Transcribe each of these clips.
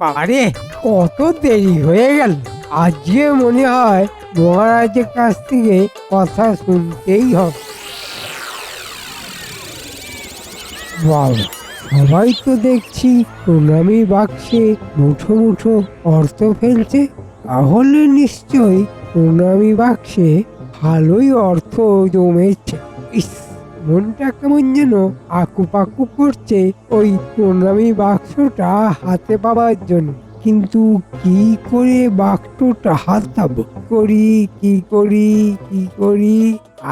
আরে কত দেরি হয়ে গেল। আজকে মনে হয় মহারাজের কাছ থেকে কথা শুনতেই হবে। বাবা, সবাই তো দেখছি প্রণামী বাক্সে মুঠো মুঠো অর্থ ফেলছে। তাহলে নিশ্চয়ই প্রণামী বাক্সে ভালোই অর্থ জমেছে। ইস, মনটা কেমন যেন আকুপাকু করছে ওই প্রণামী বাক্সটা হাতে পাবার জন্য। কিন্তু কি করে বাক্সটা হাতাবো? কি করি?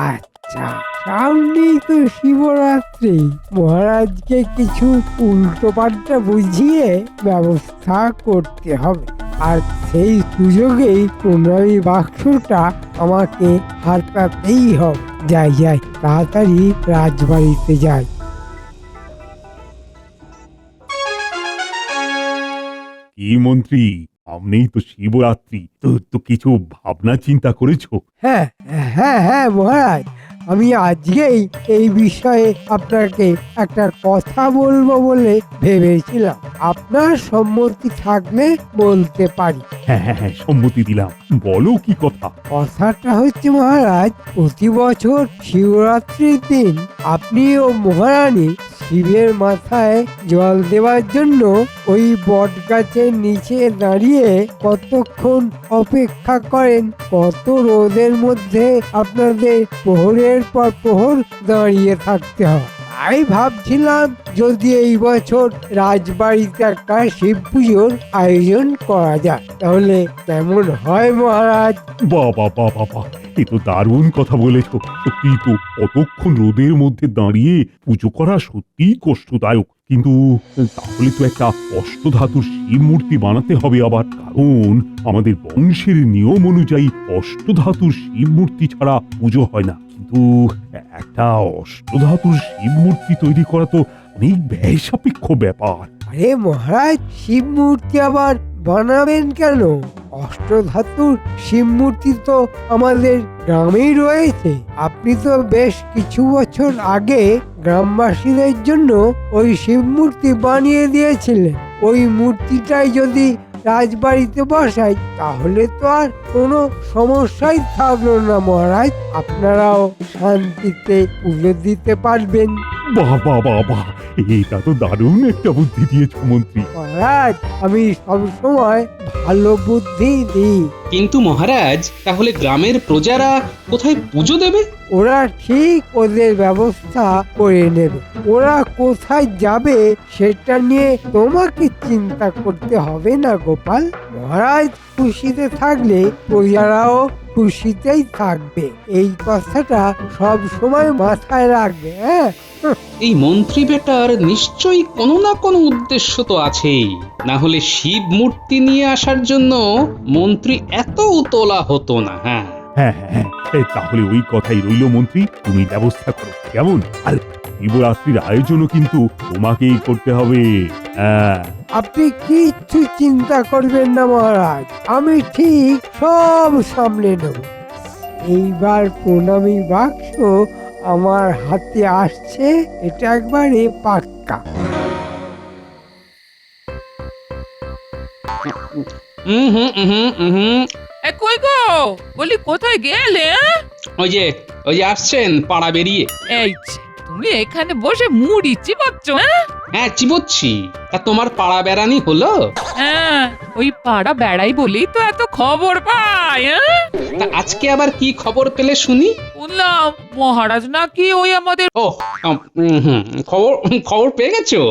আচ্ছা, সামনেই তো শিবরাত্রি। মহারাজকে কিছু উল্টো পাল্টা বুঝিয়ে ব্যবস্থা করতে হবে। আর সেই সুযোগেই প্রণামী বাক্সটা আমাকে হাতাতেই হবে। যাই তাড়াতাড়ি রাজবাড়িতে যাই। কি মন্ত্রী, সামনেই তো শিবরাত্রি, তো কিছু ভাবনা চিন্তা করেছো? হ্যাঁ হ্যাঁ মহারাজ, আমি আজকেই এই বিষয়ে আপনাকে একটা কথা বলবো বলে ভেবেছিলাম। আপনার সম্মতি থাকলে বলতে পারি। হ্যাঁ, সম্মতি দিলাম, বলো কি কথা। কথাটা হচ্ছে মহারাজ, প্রতি বছর শিবরাত্রির দিন আপনি ও মহারানী শিবের মাথায় জল দেওয়ার জন্য ওই বট গাছের নিচে দাঁড়িয়ে কতক্ষণ অপেক্ষা করেন। কত রোদের মধ্যে আপনাদের প্রহরের পর প্রহর দাঁড়িয়ে থাকতে হয়। তাই ভাবছিলাম যদি এই বছর রাজবাড়িতে একটা শিব পুজোর আয়োজন করা যায় তাহলে কেমন হয় মহারাজ? বাবা, এ তো দারুণ কথা বলেছো। সত্যি তো, কতক্ষণ রোদের মধ্যে দাঁড়িয়ে পুজো করা সত্যিই কষ্টদায়ক। কিন্তু তাহলে তো একটা অষ্টধাতুর শিব মূর্তি বানাতে হবে আবার, কারণ আমাদের বংশের নিয়ম অনুযায়ী অষ্টধাতুর শিব মূর্তি ছাড়া পুজো হয় না। কিন্তু একটা অষ্টধাতুর শিব মূর্তি তৈরি করা তো অনেক ব্যয় সাপেক্ষ ব্যাপার। আরে মহারাজ, শিব মূর্তি আবার বানাবেন কেন? অষ্টধাতুর শিব মূর্তি তো আমাদের গ্রামেই রয়েছে। আপনি তো বেশ কিছু বছর আগে গ্রামবাসীদের জন্য ওই শিব মূর্তি বানিয়ে দিয়েছিলেন। ওই মূর্তিটাই যদি রাজবাড়িতে বসাই তাহলে তো আর কোনো সমস্যাই থাকলো না মহারাজ। আপনারাও শান্তিতে পুজো দিতে পারবেন। বাহ, এটা তো দারুণ একটা বুদ্ধি দিয়েছো মন্ত্রী। মহারাজ, আমি সবসময় ভালো বুদ্ধি দিই। কিন্তু মহারাজ, তাহলে গ্রামের প্রজারা কোথায় পুজো দেবে? ওরা ঠিক ওদের ব্যবস্থা করে নেবে। ওরা কোথায় যাবে সেটা নিয়ে তোমাকে চিন্তা করতে হবে না গোপাল। মহারাজ খুশিতে থাকলে প্রজারাও খুশিতেই থাকবে। এই কথাটা সব সময় মাথায় রাখবে। হ্যাঁ, এই মন্ত্রী বেটার নিশ্চয়ই কোনো না কোনো উদ্দেশ্য তো আছেই, না হলে শিব মূর্তি নিয়ে আসার জন্য মন্ত্রী এত উতলা হতো না। হ্যাঁ, তাহলে ওই কথাই রইল মন্ত্রী, তুমি ব্যবস্থা করো কেমন। আর শিবরাত্রির আয়োজনও কিন্তু তোমাকেই করতে হবে। হ্যাঁ, আপনি কিচ্ছু চিন্তা করবেন না মহারাজ, আমি ঠিক সব সামলে নেব। এইবার প্রণামী বাক্স আমার হাতে আসছে, এটা একবারে পাক্কা। কই গো, বলি কোথায় গেলে? ওই যে আসছেন পাড়া বেরিয়ে। এই যে, তুমি এখানে বসে মুড়ি চিবাচ্ছ? হ্যাঁ, চিবোচ্ছি। তা তোমার পাড়া বেড়ানি হলো? হ্যাঁ, ওই পাড়া বেড়াই বলেই তো এত খবর পাই। তা আজকে আবার কি খবর পেলে শুনি? শুনলাম মহারাজ নাকি ওই আমাদের। ও, খবর পেয়ে গেছো?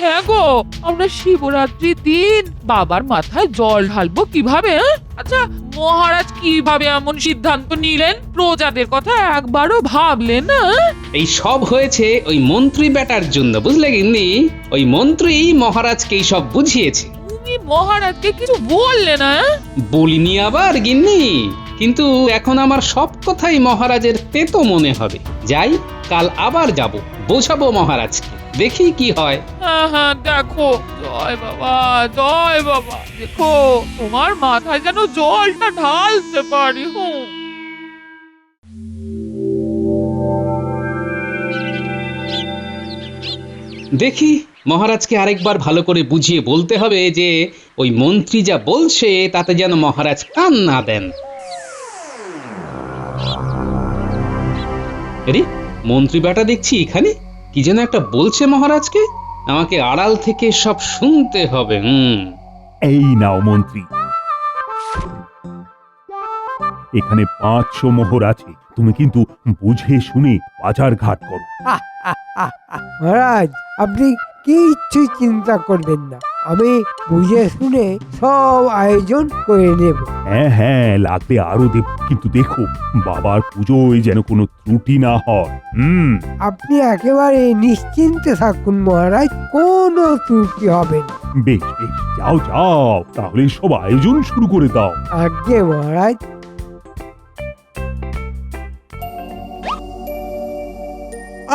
হ্যাঁ গো, আমরা শিবরাত্রির দিন বাবার মাথায় জল ঢালবো কিভাবে? আচ্ছা, মহারাজ কিভাবে এমন সিদ্ধান্ত নিলেন? প্রজাদের কথা একবারও ভাবলেন না? এই সব হয়েছে ওই মন্ত্রী বেটার জন্য, বুঝলে গিন্নি? ওই মন্ত্রী মহারাজকে এই সব বুঝিয়েছে। তুমি মহারাজকে কিছু বললে না? বলিনি আবার গিন্নি, কিন্তু এখন আমার সব কথাই মহারাজের তেতো মনে হবে। যাই, কাল আবার যাব, বোঝাবো মহারাজকে, দেখি কি হয়। হ্যাঁ, দেখো, জয় বাবা, দেখো তোমার মাথায় যেন জলটা ঢালতে পারি। দেখি মহারাজকে আরেকবার ভালো করে বুঝিয়ে বলতে হবে যে ওই মন্ত্রী যা বলছে তাতে যেন মহারাজ কান না দেন। আরে মন্ত্রী বেটা দেখছি এখানে কি যেন একটা বলছে মহারাজকে, আমাকে আড়াল থেকে সব শুনতে হবে। এই নাও মন্ত্রী, এখানে 500 মোহর আছে, তুমি কিন্তু বুঝে শুনে বাজার ঘাট করো। মহারাজ, আপনি কিচ্ছু চিন্তা করবেন না, আমি বুঝে শুনে সব আয়োজন করে নেব। হ্যাঁ হ্যাঁ, লাগবে আরো দেব, কিন্তু দেখো বাবার পুজোয় যেন কোনো ত্রুটি না হয়। আপনি একেবারে নিশ্চিন্তে থাকুন মহারাজ, কোনো ত্রুটি হবে না। বেশ বেশ, যাও যাও, তাহলে সব আয়োজন শুরু করে দাও। আজ্ঞে মহারাজ।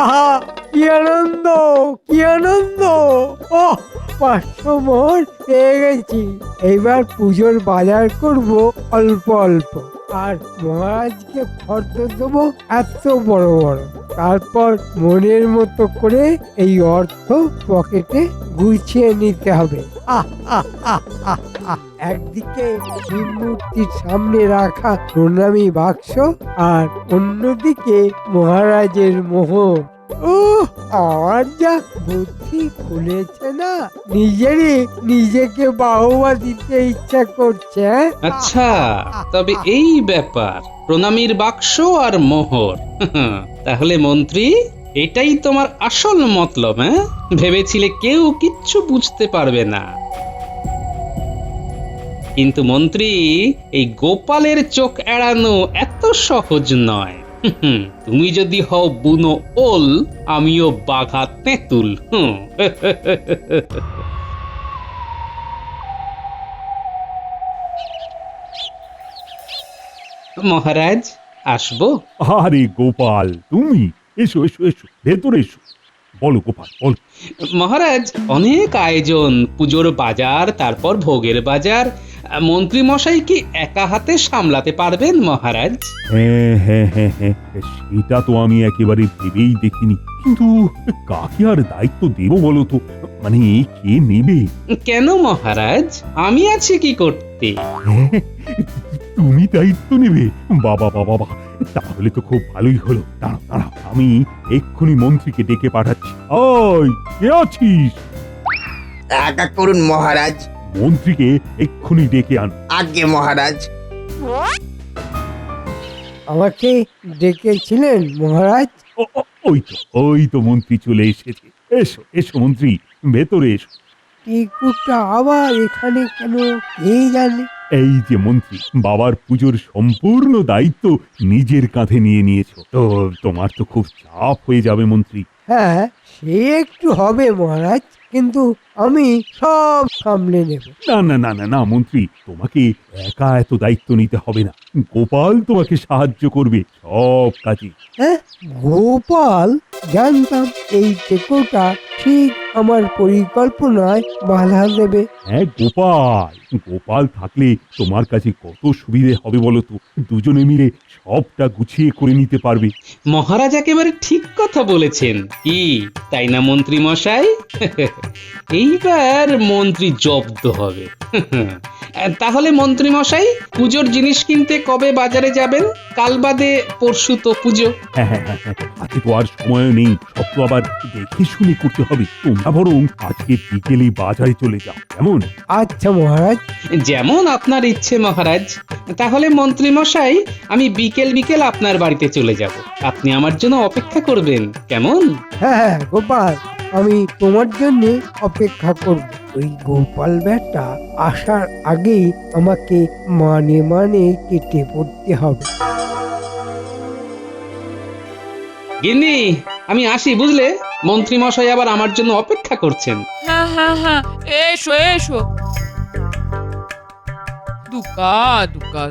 আহা, কি আনন্দ, কি আনন্দ! ও 500 মোহর পেয়ে গেছি। এইবার পুজোর বাজার করব অল্প অল্প, আর মহারাজকে ফর্দ দেবো এত বড় বড়। তারপর মনের মতো করে এই অর্থ পকেটে গুছিয়ে নিতে হবে। আহ আহ আহ আহ আহ। একদিকে শিব মূর্তির সামনে রাখা প্রণামী বাক্স, আর অন্যদিকে মহারাজের মোহর। আমার যা বুদ্ধি খুলেছে না, নিজেকে বাহবা দিতে ইচ্ছা করছে। আচ্ছা, তবে এই ব্যাপার, প্রণামীর বাক্স আর মোহর। তাহলে মন্ত্রী, এটাই তোমার আসল মতলব? হ্যাঁ, ভেবেছিলে কেউ কিচ্ছু বুঝতে পারবে না, কিন্তু মন্ত্রী এই গোপালের চোখ এড়ানো এত সহজ নয়। তুমি যদি হও বুনো ওল, আমিও বাঘা তেঁতুল। মহারাজ, আসবো? আরে গোপাল, তুমি এসো এসো এসো, ভেতরে এসো। বলো গোপাল, বলো। মহারাজ, অনেক আয়োজন, পুজোর বাজার, তারপর ভোগের বাজার। মন্ত্রী মশাই কি একা হাতে সামলাতে পারবেন মহারাজ? হ্যাঁ হ্যাঁ হ্যাঁ হ্যাঁ, সেটা তো আমি একেবারে ভেবেই দেখিনি, কিন্তু কাকে আর দায়িত্ব দেব বলো তো, মানে কে নেবে? কেন মহারাজ, আমি আছি কি করতে? হ্যাঁ, তুমি দায়িত্ব নেবে? বাবা বাবা বাবা, তাহলে তো খুব ভালোই হলো। দাঁড়াও দাঁড়াও, আমি এক্ষুনি মন্ত্রীকে ডেকে পাঠাচ্ছি। ওই, কে আছিস? আজ্ঞা করুন মহারাজ। মন্ত্রীকে এক্ষুনি ডেকে আন। আজ্ঞে মহারাজ। আমাকে ডেকেছিলেন মহারাজ? ওই তো মন্ত্রী চলে এসেছে। এসো এসো মন্ত্রী, ভেতরে এসো। টিকুটা আবার এখানে কেন, কে জানে? এই যে মন্ত্রী, বাবার পুজোর সম্পূর্ণ দায়িত্ব নিজের কাঁধে নিয়ে নিয়েছো, তো তোমার তো খুব চাপ হয়ে যাবে মন্ত্রী। হ্যাঁ, সে একটু হবে মহারাজ, কিন্তু আমি সব সামলে নেব। না না না না না মন্ত্রী, তোমাকে একা এত দায়িত্ব নিতে হবে না, গোপাল তোমাকে সাহায্য করবে সব কাজে। হ্যাঁ, গোপাল? জানতাম এই টেকোটা ঠিক আমার পরিকল্পনায় বাধা দেবে। হ্যাঁ গোপাল, গোপাল থাকলে তোমার কাছে কত সুবিধে হবে বলো তো, দুজনে মিলে সবটা গুছিয়ে করে নিতে পারবে। মহারাজ একেবারে ঠিক কথা বলেছেন, কি তাই না মন্ত্রী মশাই? এইবার মন্ত্রী জব্দ হবে। তাহলে মন্ত্রী মশাই, পুজোর জিনিস কিনতে কবে বাজারে যাবেন? কাল বাদে পরশু তো পুজো। হ্যাঁ হ্যাঁ হ্যাঁ হ্যাঁ, আজকে তো আর সময় নেই, সব তো আবার দেখে শুনে করতে হবে। তোমরা বরং আজকে বিকেলে বাজারে চলে যাও, কেমন? আচ্ছা মহারাজ। যেমন আপনার ইচ্ছে মহারাজ। তাহলে মন্ত্রী মশাই, আমি বিকেল বিকেল আপনার বাড়িতে চলে যাব, আপনি আমার জন্য অপেক্ষা করবেন, কেমন? হ্যাঁ হ্যাঁ গোপাল, আমি তোমার জন্য অপেক্ষা করব। ওই গোপাল ব্যাটা আসার আগেই আমাকে মানে মানে কেটে পড়তে হবে। গিন্নি, আমি আসি বুঝলে, মন্ত্রী মশাই আবার আমার জন্য অপেক্ষা করছেন। হ্যাঁ হ্যাঁ হ্যাঁ, এসো এসো। দুকা দুকা।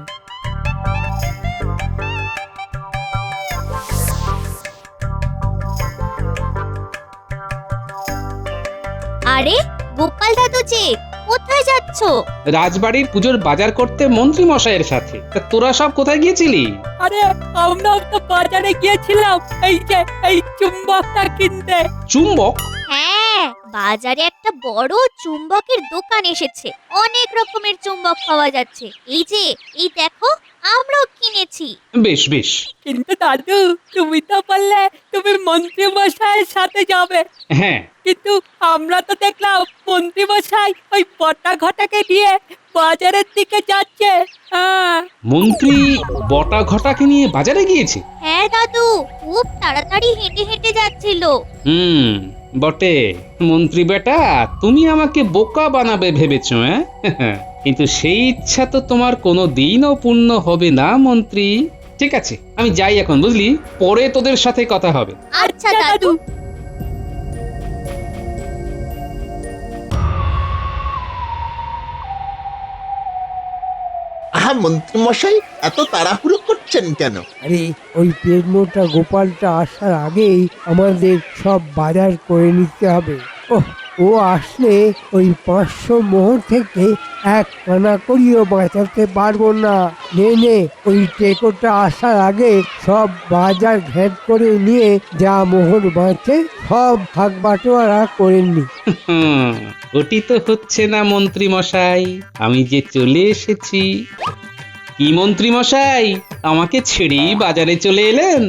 আরে গোপাল দাদু যে, কোথায় যাচ্ছো? রাজবাড়ির পুজোর বাজার করতে মন্ত্রী মশাইয়ের সাথে। তা তোরা সব কোথায় গিয়েছিলি? আরে আমরাও তো বাজারে গিয়েছিলাম এই চুম্বকটা কিনতে। চুম্বক? হ্যাঁ, বাজারে একটা বড় চুম্বকের দোকান এসেছে। অনেক রকমের চুম্বক পাওয়া যাচ্ছে। এই দেখো, আমরাও কিনেছি। বেশ বেশ। কিন্তু দাদু, তুমি তো বললে তুমি মন্ত্রী মশাইয়ের সাথে যাবে, হ্যাঁ, কিন্তু আমরা তো দেখলাম মন্ত্রী মশাই ওই বটা ঘটাকে নিয়ে বাজারের দিকে যাচ্ছে। হ্যাঁ, মন্ত্রী বটা ঘটাকে নিয়ে বাজারে গিয়েছে? হ্যাঁ দাদু, খুব তাড়াতাড়ি হেঁটে হেঁটে যাচ্ছিল। বটে। মন্ত্রী বেটা, তুমি আমাকে বোকা বানাবে ভেবেছো? কিন্তু সেই ইচ্ছা তো তোমার কোনো দিনও পূর্ণ হবে না মন্ত্রী। ঠিক আছে, আমি যাই এখন, বুঝলি? পরে তোদের সাথে কথা হবে। আচ্ছা দাদু। মন্ত্রী মশাই এত তাড়াহুড়ো করছেন কেন? আরে ওই পেট মোটা গোপালটা আসার আগেই আমাদের সব বাজার করে নিতে হবে। ও আসলে ওই 500 মোহর থেকে এক কানা করিও বাঁচাতে পারবো না। নে ওই টেকোটা আসার আগে সব বাজার ঘেট করে নিয়ে যা মোহর বাঁচে সব ভাগ বাটোয়ারা করে নি। ওটি তো হচ্ছে না মন্ত্রী মশাই, আমি যে চলে এসেছি। কি মন্ত্রী মশাই, আমাকে ছেড়েই বাজারে চলে এলেন?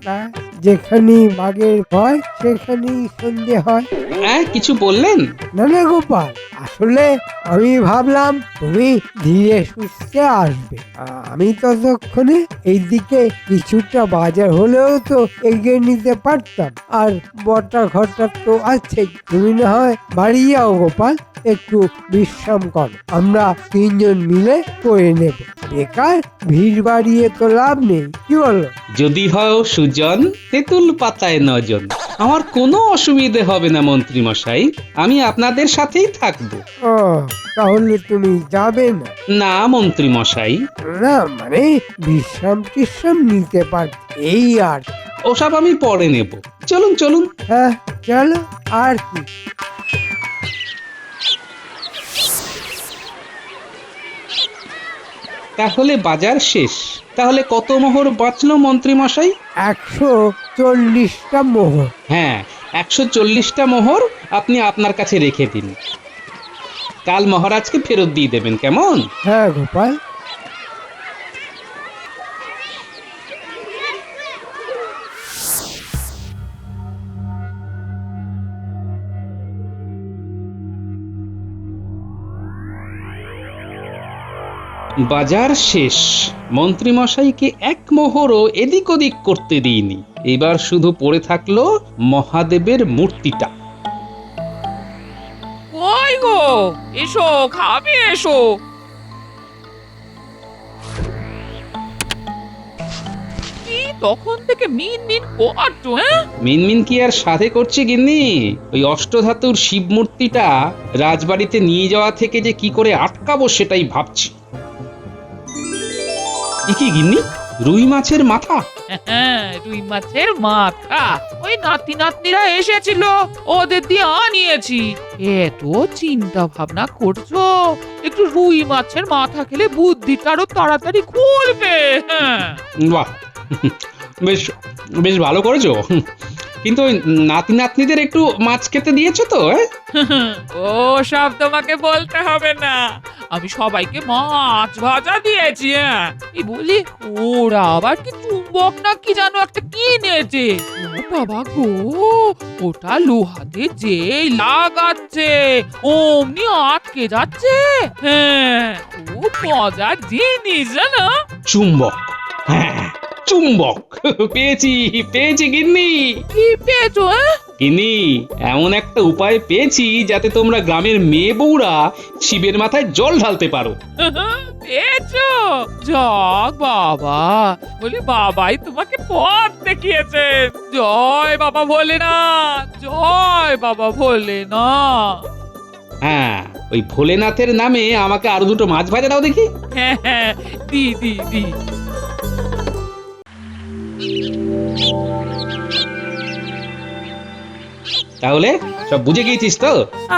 না, যেখানেই বাঘের ভয় সেখানেই সন্ধে হয়। হ্যাঁ, কিছু বললেন? না গোপাল, আসলে আমি ভাবলাম তুমি ধীরে সুস্থে আসবে। আমি ততক্ষণে এইদিকে কিছুটা বাজার হলেও তো এগিয়ে নিতে পারতাম। আর বটা ঘটা তো আছে, তুমি না হয় বাড়ি যাও গোপাল, একটু বিশ্রাম কর, আমরা 3 জন মিলে করে নেব। বেকার ভিড় বাড়িয়ে তো লাভ নেই, কি বলো? যদি হও সুজন, তেঁতুল পাতায় নজন। আমার কোনো অসুবিধে হবে না মন্ত্রী মশাই, আমি আপনাদের সাথেই থাকবো। ও, তাহলে তুমি যাবে না? না মন্ত্রী মশাই, না মানে বিশ্রাম নিতে পার, এই আর। ওসব আমি পরে নেব। চলুন চলুন। হ্যাঁ চলো, আর কি। তাহলে বাজার শেষ। তাহলে কত মোহর বাঁচলো মন্ত্রী মশাই? 140টা মোহর। হ্যাঁ, 140টা মোহর আপনি আপনার কাছে রেখে দিন। কাল মহারাজকে ফেরত দিয়ে দেবেন, কেমন? হ্যাঁ গোপাল। বাজার শেষ। মন্ত্রী মশাইকে এক মোহরও এদিক ওদিক করতে দিইনি। এবার শুধু পড়ে থাকলো মহাদেবের মূর্তিটা। কই গো, এসো, খাবে এসো। কি তখন থেকে মিন করছো? মিনমিন কি আর সাধে করছে গিন্নি? ওই অষ্টধাতুর শিব মূর্তিটা রাজবাড়িতে নিয়ে যাওয়া থেকে যে কি করে আটকাবো সেটাই ভাবছি। কি গিন্নি, রুই মাছের মাথা? রুই মাছের মাথা ওই নাতি নাতনিরা এসেছিল, ওদের দিয়ে আনিয়েছি। এত চিন্তা ভাবনা করছো, একটু রুই মাছের মাথা খেলে বুদ্ধিটা আরো তাড়াতাড়ি খুলবে। বাহ, বেশ বেশ ভালো করেছো। কিন্তু ওই নাতি নাতনিদের একটু মাছ খেতে দিয়েছো তো? ও সব তোমাকে বলতে হবে না, আমি সবাইকে মাছ ভাজা দিয়েছি। এই বলি, ওরা আবার কি চুম্বক না কি জানো একটা কিনেছে। ও বাবা গো, ওটা লোহাতে যেই লাগাচ্ছে অমনি আটকে যাচ্ছে। হ্যাঁ, খুব মজার জিনিস জানো। চুম্বক? হ্যাঁ, চুম্বক পেয়েছি গিন্নি। কি পেয়েছো? গিন্নি, এমন একটা উপায় পেয়েছি যাতে তোমরা গ্রামের মেয়ে বউরা শিবের মাথায় জল ঢালতে পারো। পেয়েছো? যাক বাবা, বলি বাবাই তোমাকে পথ দেখিয়েছেন। জয় বাবা ভোলেনাথ, জয় বাবা ভোলেনাথ। হ্যাঁ, ওই ভোলেনাথের নামে আমাকে আরো 2টো মাছ ভাজা দাও দেখি। হ্যাঁ, দি। তাহলে সব বুঝে গিয়েছিস তো?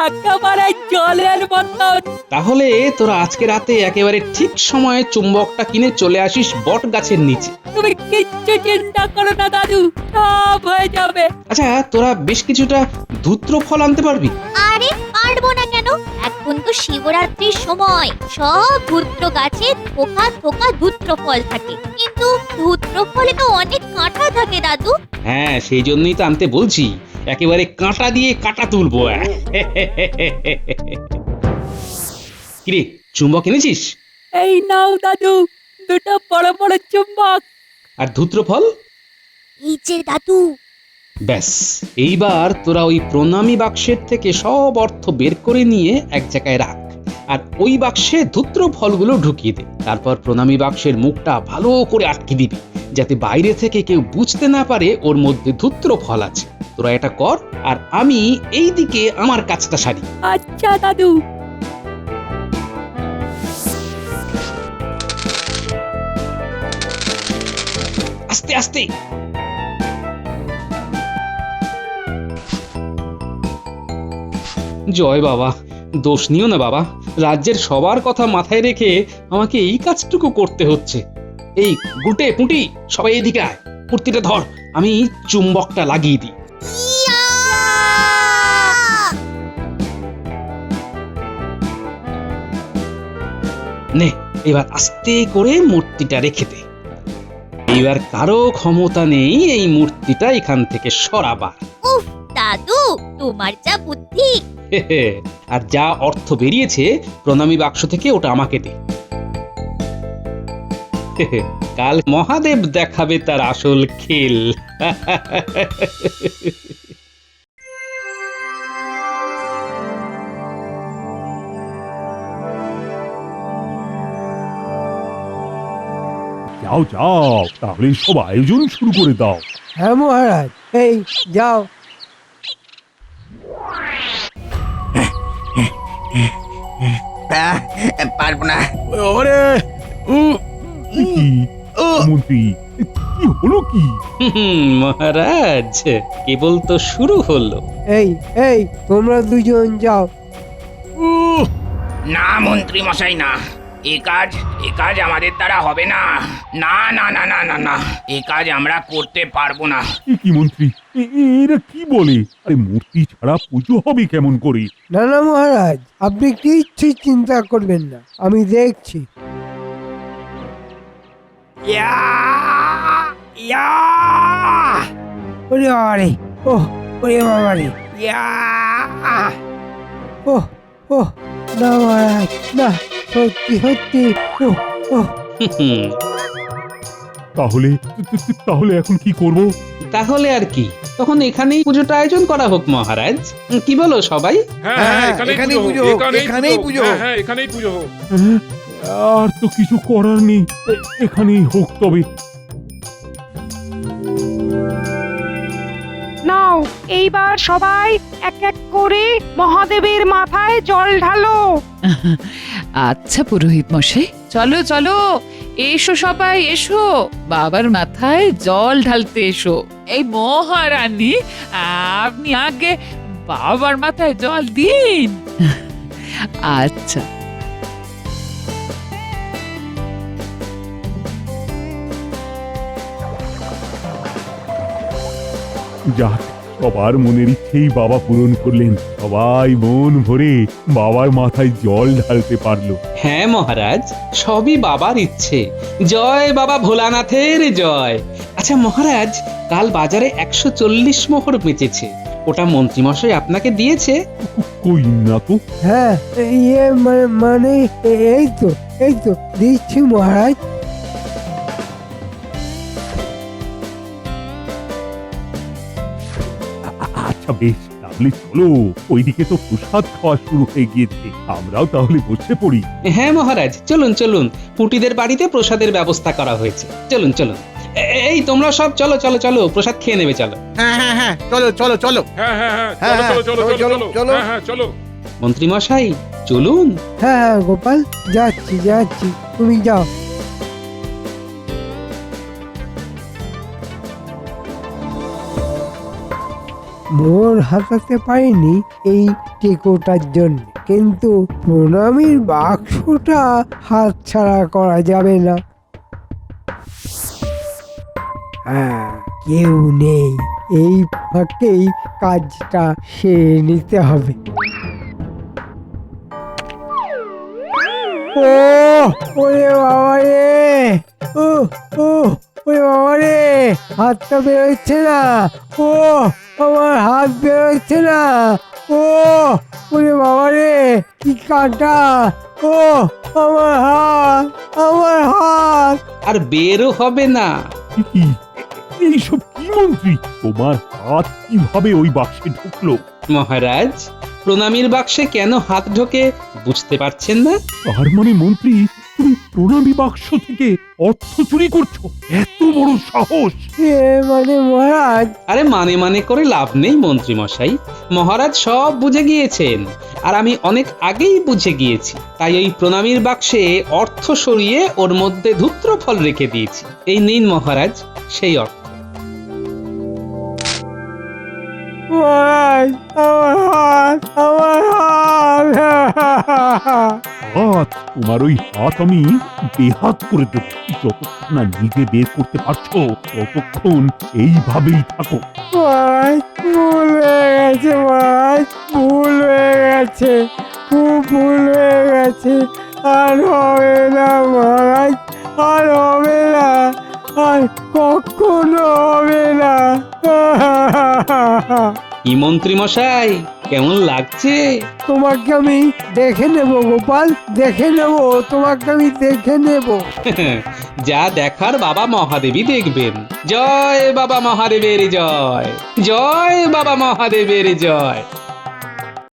একেবারে জলের মতন। তাহলে তোরা আজকে রাতে একেবারে ঠিক সময়ে চুম্বকটা কিনে চলে আসিস বট গাছের নিচে। তুমি কিচ্ছু চিন্তা করো না দাদু, সব হয়ে যাবে। আচ্ছা, তোরা বেশ কিছুটা ধূত্র ফল আনতে পারবি? আরে পারবো না কেন? এখন তো শিবরাত্রির সময়, সব ধূত্র গাছে থোকা থোকা ধূত্র ফল থাকে, কিন্তু ধূত্র ফলে তো অনেক কাঁটা থাকে দাদু। হ্যাঁ, সেই জন্যই তো আনতে বলছি, একেবারে কাঁটা দিয়ে কাঁটা তুলবো। কিরে, চুম্বক এনেছিস? এই নাও দাদু, দুটো বড় বড় চুম্বক। আর ধূত্র ফল? এই যে দাদু। ব্যাস, এইবার তোরা ওই প্রণামী বাক্সের থেকে সব অর্থ বের করে নিয়ে এক জায়গায় রাখ, আর ওই বাক্সে ধূত্র ফলগুলো ঢুকিয়ে দে। তারপর প্রণামী বাক্সের মুখটা ভালো করে আটকে দিবি, যাতে বাইরে থেকে কেউ বুঝতে না পারে ওর মধ্যে ধূত্র ফল আছে। তোরা এটা কর, আর আমি এই দিকে আমার কাজটা সারি। আচ্ছা দাদু। আস্তে আস্তে। জয় বাবা, দোষ নিও না বাবা, রাজ্যের সবার কথা মাথায় রেখে আমাকে এই কাজটুকু করতে হচ্ছে। এই গুটে পুঁটি, সবাই এদিকে আয়, কুর্তিটা ধর, আমি চুম্বকটা লাগিয়ে দিই। ইয়া! নে, এবার আস্তে করে মূর্তিটা রেখে দে। এবার কারো ক্ষমতা নেই এই মূর্তিটা এখান থেকে সরাবার। উফ দাদু, তোমার যা বুদ্ধি। আর যা অর্থ বেরিয়েছে প্রণামী বাক্স থেকে ওটা আমাকে দে। কাল মহাদেব দেখাবে তার আসল খেল। যাও যাও, তাহলে সব আয়োজন শুরু করে দাও। হ্যাঁ মহারাজ, এই যাও। পারবো না। ওরে এ কি মন্ত্রী, কি হলো কি? মহারাজ, কেবল তো শুরু হলো। এই এই তোমরা দুজন যাও। না মন্ত্রী মশাই, না, এ কাজ আমাদের দ্বারা হবে না। না না না না না না, এ কাজ আমরা করতে পারবো না। এ কি মন্ত্রী, এরা কি বলে? আরে মূর্তি ছাড়া পুজো হবে কেমন করে? না না মহারাজ, আপনি কিচ্ছু চিন্তা করবেন না, আমি দেখছি। ওরে আরে, ও ওরে বাবা রে, ও ও না মহারাজ, না, সত্যি সত্যি, ও ও তাহলে এখন কি করব? তাহলে আর কি, তখন এখানেই পুজোটা আয়োজন করা হোক মহারাজ। কি বলো সবাই? হ্যাঁ, এখানেই পুজো হোক, এখানেই পুজো হোক। হ্যাঁ, আর তো কিছু করার নেই, এখানেই হোক তবে। নাও, এইবার সবাই এক এক করে মহাদেবের মাথায় জল ঢালো। আচ্ছা পুরোহিত মশাই, চলো চলো, এসো সবাই এসো, বাবার মাথায় জল ঢালতে এসো। এই মহারানী, আপনি আগে বাবার মাথায় জল দিন। আচ্ছা। যাক, সবার মনের ইচ্ছেই বাবা পূরণ করলেন। সবাই মন ভরে বাবার মাথায় জল ঢালতে পারলো। হ্যাঁ মহারাজ, সবই বাবার ইচ্ছে। জয় বাবা ভোলানাথের জয়। আচ্ছা মহারাজ, কাল বাজারে 140 মোহর বেচেছে, ওটা মন্ত্রীমশাই আপনাকে দিয়েছে? কই না তো। হ্যাঁ, ইয়ে মানে এই তো দিচ্ছি মহারাজ। আচ্ছা বেশ, তাহলে চলো, ওইদিকে তো প্রসাদ খাওয়া শুরু হয়ে গিয়েছে, আমরাও তাহলে বসে পড়ি। হ্যাঁ মহারাজ, চলুন চলুন, পুটিদের বাড়িতে প্রসাদের ব্যবস্থা করা হয়েছে। চলুন চলুন, এই তোমরা সব চলো চলো চলো, প্রসাদ খেয়ে নেবে, চলো। হ্যাঁ, চলো চলো চলো। চলো। মন্ত্রী মশাই চলুন। হ্যাঁ গোপাল, যাচ্ছি যাচ্ছি, তুমি যাও। মোহর হাতাতে পারিনি এই টেকোটার জন্য, কিন্তু প্রণামীর বাক্সটা হাতছাড়া করা যাবে না। হ্যাঁ, কেউ নেই, এই ফাঁকেই কাজটা সেরে নিতে হবে। ও ওরে বাবা রে, ও ও ওরে বাবা রে, হাতটা বেরোচ্ছে না, ও আমার হাত বেরোচ্ছে না, ও ওরে বাবা রে, কি কাঁটা, ও আমার হাত, আমার হাত। আর বেরও হবে না। কি এইসব কি মন্ত্রী, তোমার হাত কিভাবে ওই বাক্সে ঢুকলো? মহারাজ, প্রণামীর বাক্সে কেন হাত ঢোকে বুঝতে পারছেন না? তার মানে মন্ত্রী, তুমি প্রণামী বাক্স থেকে অর্থ চুরি করছো? এত বড় সাহস! মানে মহারাজ, আরে মানে করে লাভ নেই মন্ত্রী মশাই। মহারাজ সব বুঝে গিয়েছেন, আর আমি অনেক আগেই বুঝে গিয়েছি। তাই ওই প্রণামীর বাক্সে অর্থ সরিয়ে ওর মধ্যে ধূত্র ফল রেখে দিয়েছি। এই নিন মহারাজ সেই অর্থ। মহারাজ, আমার হাত, আমার হাত। হাত, তোমার ওই হাত আমি বেহাত করে দেব। যতক্ষণ না নিজে বের করতে পারছো ততক্ষণ এইভাবেই থাকো। মহারাজ, ভুল হয়ে গেছে মহারাজ, ভুল হয়ে গেছে, খুব ভুল হয়ে গেছে। আর হবে না মহারাজ, আর হবে না, আর কখনো হবে না। কি মন্ত্রী মশাই, কেমন লাগছে? তোমাকে আমি দেখে নেব গোপাল, দেখে নেব, তোমাকে আমি দেখে নেব। যা দেখার বাবা মহাদেবী দেখবেন। জয় বাবা মহাদেবের জয়, জয় বাবা মহাদেবের জয়।